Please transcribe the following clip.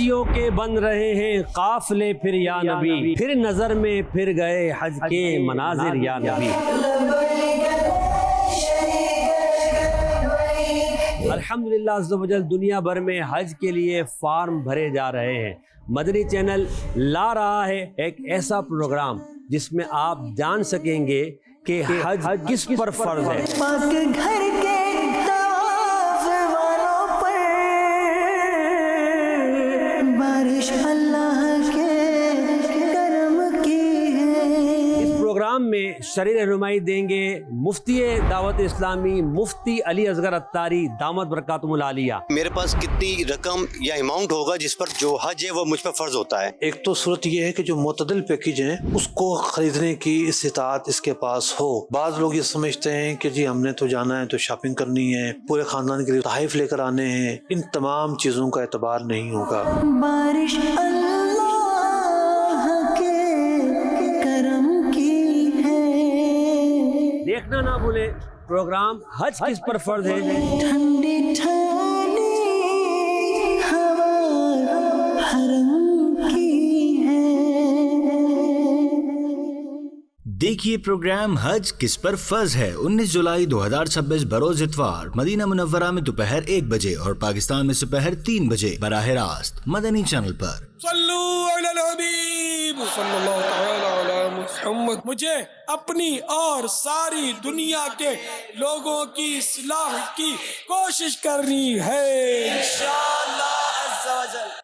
حجیوں کے بن رہے ہیں قافلے پھر یا نبی، پھر نظر میں پھر گئے حج کے مناظر یا نبی۔ الحمدللہ عز و جل دنیا بھر میں حج کے لیے فارم بھرے جا رہے ہیں۔ مدنی چینل لا رہا ہے ایک ایسا پروگرام جس میں آپ جان سکیں گے کہ حج کس پر فرض ہے۔ پاک گھر کے طواف والوں پر بارش اللہ کے کرم کی ہے۔ اس پروگرام میں شرح رہنمائی دیں گے مفتی دعوت اسلامی مفتی علی اصغر عطاری دامت برکاتہم العالیہ۔ میرے پاس کتنی رقم یا اماؤنٹ ہوگا جس پر جو حج ہے وہ مجھ پر فرض ہوتا ہے؟ ایک تو صورت یہ ہے کہ جو معتدل پیکج ہیں اس کو خریدنے کی استطاعت اس کے پاس ہو۔ بعض لوگ یہ سمجھتے ہیں کہ جی ہم نے تو جانا ہے تو شاپنگ کرنی ہے، پورے خاندان کے لیے تحائف لے کر آنے ہیں، ان تمام چیزوں کا اعتبار نہیں ہوگا۔ بارش اللہ کے کرم کی ہے۔ دیکھنا نہ بھولیں پروگرام حج کس پر فرض ہے۔ ٹھنڈی ٹھنڈی ہوا حرم کی ہے۔ دیکھیے پروگرام حج کس پر فرض ہے 19 جولائی 2026 بروز اتوار مدینہ منورہ میں دوپہر 1 بجے اور پاکستان میں دوپہر 3 بجے براہ راست مدنی چینل پر۔ صلو علی الحبیب صلی اللہ تعالی علی محمد۔ مجھے اپنی اور ساری دنیا کے لوگوں کی اصلاح کی کوشش کرنی ہے انشاءاللہ عز و جل۔